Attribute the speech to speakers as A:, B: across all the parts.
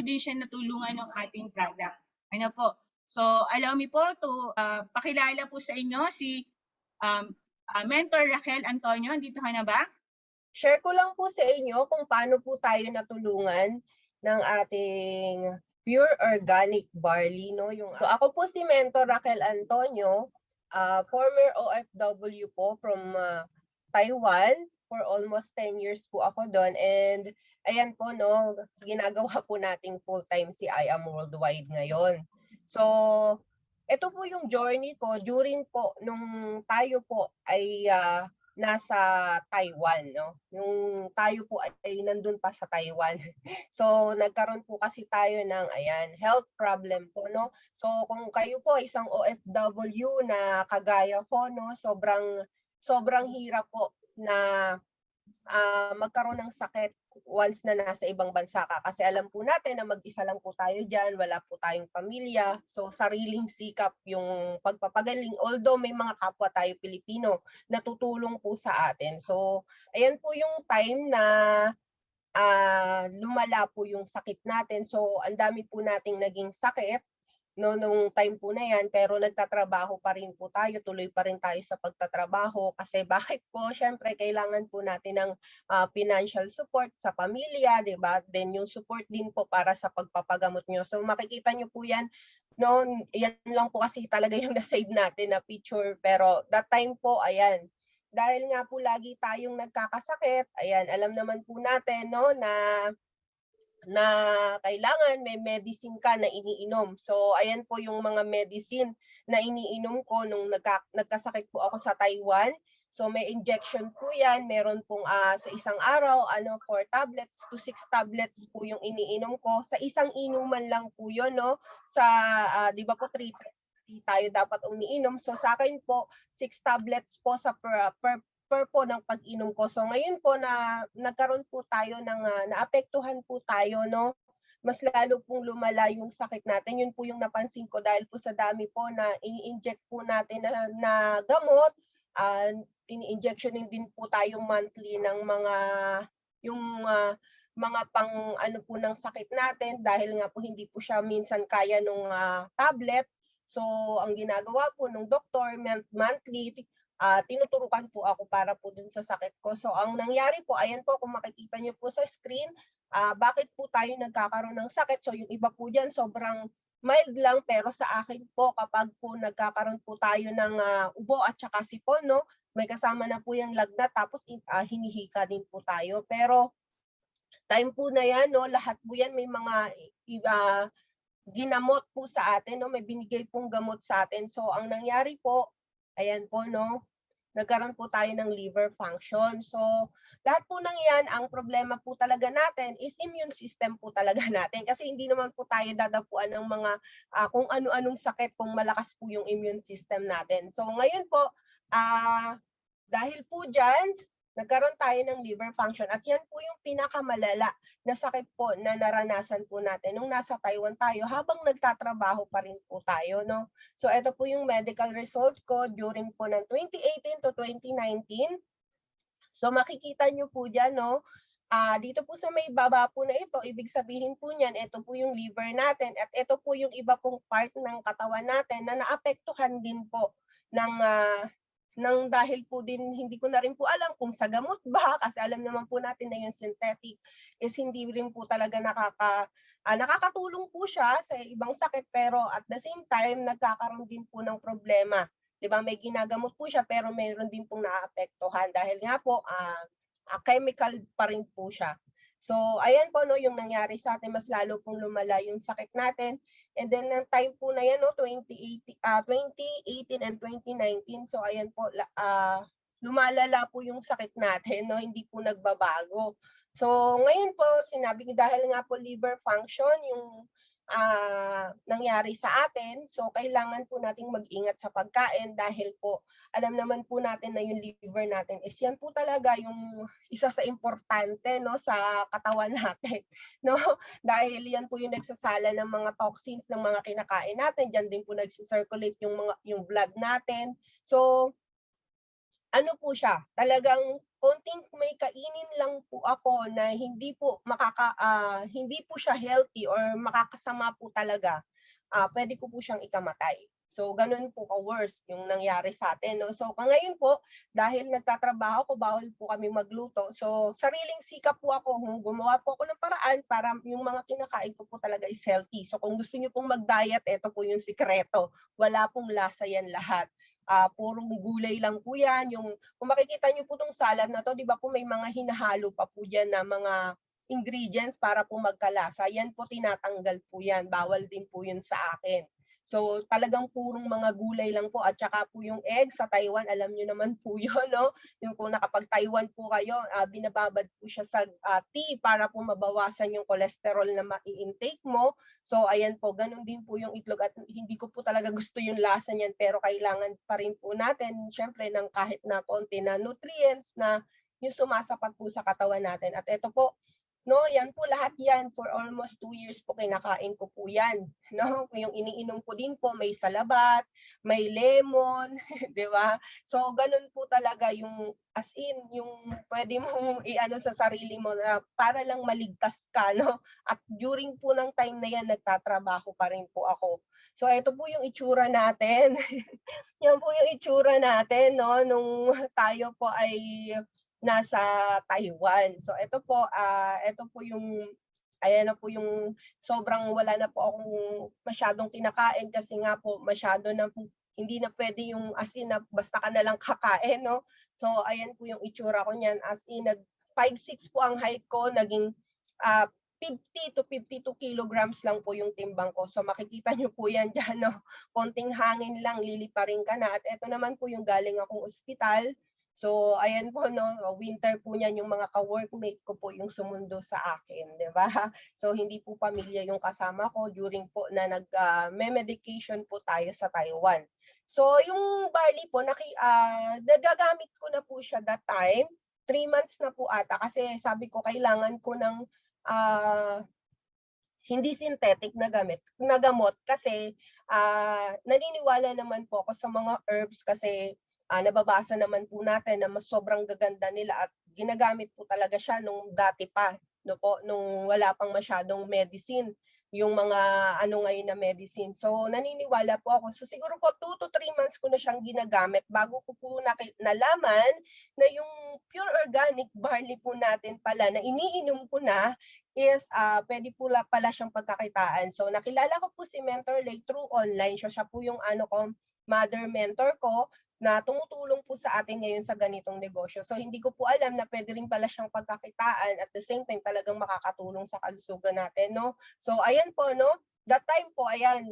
A: din siya natulungan ng ating product. Ano po? So, allow me po to pakilala po sa inyo si Mentor Raquel Antonio. Dito ka na ba?
B: Share ko lang po sa inyo kung paano po tayo natulungan ng ating pure organic barley. No? So ako po si Mentor Raquel Antonio, former OFW po from Taiwan. For almost 10 years po ako doon. And ayan po, no, ginagawa po nating full-time si I Am Worldwide ngayon. So, ito po yung journey ko during po nung tayo po ay nasa Taiwan, no? Yung tayo po ay nandun pa sa Taiwan. So, nagkaroon po kasi tayo ng, health problem po, no? So, kung kayo po isang OFW na kagaya ko, no? Sobrang hirap po na magkaroon ng sakit once na nasa ibang bansa ka. Kasi alam po natin na mag-isa lang po tayo dyan, wala po tayong pamilya. So, sariling sikap yung pagpapagaling. Although may mga kapwa tayo Pilipino na tutulong po sa atin. So, ayan po yung time na lumala po yung sakit natin. So, ang dami po nating naging sakit no, nung time po na yan, pero nagtatrabaho pa rin po tayo, tuloy pa rin tayo sa pagtatrabaho kasi bakit po? Syempre, kailangan po natin ng financial support sa pamilya, di ba? Then yung support din po para sa pagpapagamot nyo. So makikita nyo po yan, no, yan lang po kasi talaga yung na-save natin na picture, pero that time po, ayan, dahil nga po lagi tayong nagkakasakit, ayan, alam naman po natin, no, na kailangan may medicine ka na iniinom. So, ayan po yung mga medicine na iniinom ko nung nagkasakit po ako sa Taiwan. So, may injection po yan. Meron pong sa isang araw, 4 tablets to 6 tablets po yung iniinom ko. Sa isang inuman lang po yun, no? Sa, di ba po, 3 tayo dapat umiinom. So, sa akin po, 6 tablets po sa per po ng pag-inom ko. So ngayon po na nagkaroon po tayo ng naapektuhan po tayo, no? Mas lalo pong lumala yung sakit natin. Yun po yung napansin ko dahil po sa dami po na ini-inject po natin na gamot. Ini-injectionin din po tayo monthly ng mga pang ano po ng sakit natin dahil nga po hindi po siya minsan kaya nung tablet. So ang ginagawa po ng doktor monthly tinuturukan po ako para po dun sa sakit ko. So, ang nangyari po, ayan po, kung makikita nyo po sa screen, bakit po tayo nagkakaroon ng sakit? So, yung iba po dyan, sobrang mild lang, pero sa akin po, kapag po nagkakaroon po tayo ng ubo at saka sipon, no? May kasama na po yung lagnat, tapos hinihika din po tayo. Pero, time po na yan, no? Lahat po yan, may mga ginamot po sa atin, no? May binigay pong gamot sa atin. So, ang nangyari po, ayan po, no? Nagkaroon po tayo ng liver function. So, lahat po ng yan, ang problema po talaga natin is immune system po talaga natin. Kasi hindi naman po tayo dadapuan ng mga kung ano-anong sakit kung malakas po yung immune system natin. So, ngayon po, dahil po dyan, nagkaroon tayo ng liver function. At yan po yung pinakamalala na sakit po na naranasan po natin nung nasa Taiwan tayo habang nagtatrabaho pa rin po tayo, no? So, ito po yung medical result ko during po ng 2018 to 2019. So, makikita nyo po dyan, no? Dito po sa may baba po na ito, ibig sabihin po niyan, ito po yung liver natin at ito po yung iba pong part ng katawan natin na naapektuhan din po ng dahil po din hindi ko na rin po alam kung sa gamot ba kasi alam naman po natin na yung synthetic is hindi rin po talaga nakakatulong po siya sa ibang sakit pero at the same time nagkakaroon din po ng problema. 'Di ba? May ginagamot po siya pero mayroon din pong naapektuhan dahil nga po chemical pa rin po siya. So, ayan po, no, yung nangyari sa atin, mas lalo pong lumala yung sakit natin. And then, ng time po na yan, no, 2018 and 2019, so ayan po, lumalala po yung sakit natin, no, hindi po nagbabago. So, ngayon po, sinabi dahil nga po liver function, yung nangyari sa atin, so kailangan po nating mag-ingat sa pagkain dahil po alam naman po natin na yung liver natin is yan po talaga yung isa sa importante no sa katawan natin no dahil yan po yung nagsasala ng mga toxins ng mga kinakain natin, diyan din po nagsi-circulate yung blood natin. So ano po siya, talagang konting may kainin lang po ako na hindi po hindi po siya healthy or makakasama po talaga, puwede ko po siyang ikamatay. So gano'n po ka-worst yung nangyari sa'tin 'no. So ngayon po, dahil nagtatrabaho ako, bawal po kaming magluto. So sariling sikap po ako, gumawa po ako ng paraan para yung mga kinakain ko po talaga is healthy. So kung gusto niyo pong mag-diet, eto po yung sikreto, wala pong lasa yan lahat. Purong gulay lang po yan, yung kung makikita niyo po 'tong salad na 'to, 'di ba po may mga hinahalo pa po diyan na mga ingredients para po magkalasa, yan po tinatanggal po yan, bawal din po yun sa akin. So, talagang purong mga gulay lang po at saka po yung egg sa Taiwan, alam niyo naman po yun 'no, yung kung nakapag-Taiwan po kayo, binababad po siya sa, tea para po mabawasan yung cholesterol na mai-intake mo. So, ayan po, gano'n din po yung itlog at hindi ko po talaga gusto yung lasa niyan pero kailangan pa rin po natin siyempre ng kahit na konti na nutrients na yung sumasapat po sa katawan natin at eto po, 'no, yan po lahat yan for almost 2 years po kinakain ko po yan, 'no. Yung iniinom ko din po may salabat, may lemon, 'di ba? So, gano'n po talaga yung as in yung puwede mong i-ano sa sarili mo na para lang maligtas ka 'no, at during po ng time na yan nagtatrabaho pa rin po ako. So, eto po yung itsura natin. Yan po yung itsura natin 'no, nung tayo po ay nasa Taiwan. So eto po yung ayan na po yung sobrang wala na po akong masyadong kinakain kasi nga po masyado na po hindi na puwede yung as in na basta ka na lang kakain 'no. So ayan po yung itsura ko niyan as in 5'6" po ang height ko naging, 50 to 52 kilograms lang po yung timbang ko. So makikita niyo po yan diyan 'no, konting hangin lang liliparin ka na at eto naman po yung galing akong ospital. So ayan po 'no, winter po niyan yung mga ka-workmate ko po yung sumundo sa akin, 'di ba? So hindi po pamilya yung kasama ko during po na me-medication po tayo sa Taiwan. So yung barley po nagagamit ko na po siya that time, 3 months na po ata kasi sabi ko kailangan ko ng, ah hindi synthetic na gamot kasi, naniniwala naman po ako sa mga herbs kasi, nababasa naman po natin na mas sobrang gaganda nila at ginagamit po talaga siya nung dati pa, 'no po, nung wala pang masyadong medicine, yung mga ano ngayon na medicine. So, naniniwala po ako. So, siguro po 2 to 3 months ko na siyang ginagamit bago ko po nalaman na yung pure organic barley po natin pala na iniinom ko na is, puwede po pala siyang pagkakitaan. So nakilala ko po si Mentor Lake through online. Siya po yung ano ko, mother mentor ko na tumutulong po sa atin ngayon sa ganitong negosyo. So hindi ko po alam na puwede rin pala siyang pagkakitaan at the same time talagang makakatulong sa kalusugan natin 'no. So ayan po 'no, that time po ayan,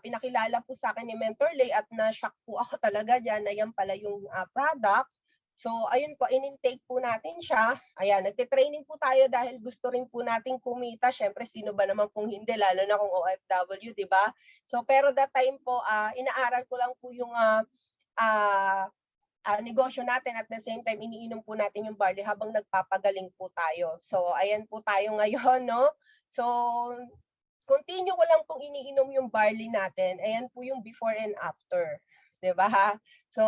B: pinakilala po sa'kin ni Mentor Lay at na-shock po ako talaga diyan na yan pala yung, product. So ayun po, in-intake po natin siya. Ayan, nagte-training po tayo dahil gusto rin po nating kumita. Siyempre sino ba naman kung hindi lalo na kung OFW, 'di ba? So pero that time po, inaaral ko lang po yung, ah, negosyo natin at the same time iniinom po natin yung barley habang nagpapagaling po tayo. So ayan po tayo ngayon 'no. So continue ko lang pong iniinom yung barley natin, ayan po yung before and after, 'di ba? So,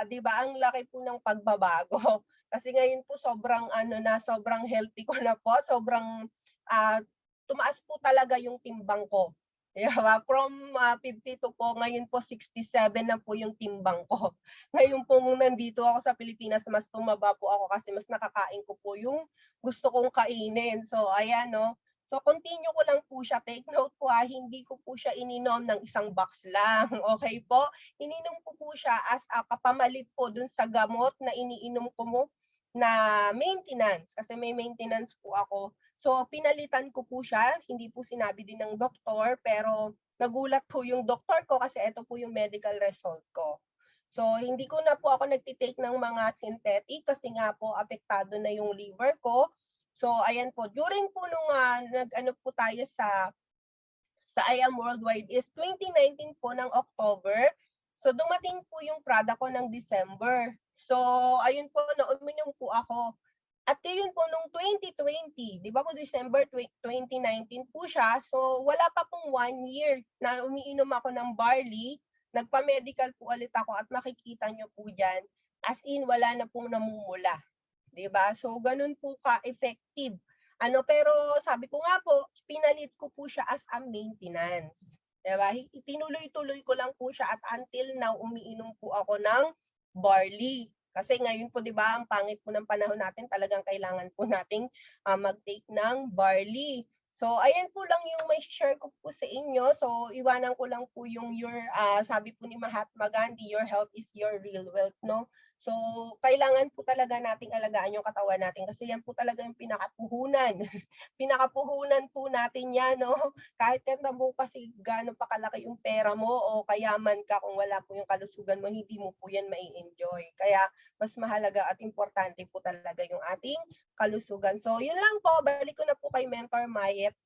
B: 'di ba ang laki po ng pagbabago. Kasi ngayon po sobrang ano na, sobrang healthy ko na po, sobrang, tumaas po talaga yung timbang ko, 'di ba? From, 52 po, ngayon po 67 na po yung timbang ko. Ngayon pong nandito ako sa Pilipinas, mas tumaba po ako kasi mas nakakain ko po yung gusto kong kainin. So ayan 'no, so continue ko lang po siya, take note po, hindi ko po siya ininom ng isang box lang, okey po? Ininom ko po siya as a kapamalit po dun sa gamot na iniinom ko na maintenance, kasi may maintenance po ako. So pinalitan ko po siya, hindi po sinabi din ng doktor, pero nagulat po yung doktor ko kasi eto po yung medical result ko. So hindi ko na po ako nagte-take ng mga synthetic kasi nga po apektado na yung liver ko. So ayan po, during po nung, nag-ano po tayo sa I Am Worldwide is 2019 po ng October. So dumating po yung product ko ng December. So ayun po, uminom po ako. At yun po nung 2020, 'di ba po December 2019 po siya, so wala pa pong 1 year na umiinom ako ng barley, nagpa-medical po ulit ako at makikita niyo po diyan as in wala na pong namumula. 'Di ba? So gano'n po ka-effective. Pero sabi ko nga po, pinalit ko po siya as a maintenance. 'Di ba? Itinuloy-tuloy ko lang po siya at until now umiinom po ako ng barley. Kasi ngayon po 'di ba, ang pangit po ng panahon natin, talagang kailangan po nating mag-take ng barley. So ayan po lang yung may share ko po sa inyo. So iwanan ko lang po yung sabi po ni Mahatma Gandhi, your health is your real wealth, no? So, kailangan po talaga nating alagaan yung katawan natin kasi yan po talaga yung pinakapuhunan. Pinakapuhunan po natin yan, no? Kahit kanta mo kasi gaano pa kalaki yung pera mo o kayaman ka, kung wala po yung kalusugan mo, hindi mo po yan mai-enjoy. Kaya, mas mahalaga at importante po talaga yung ating kalusugan. So, yun lang po. Balik ko na po kay Mentor Mayet.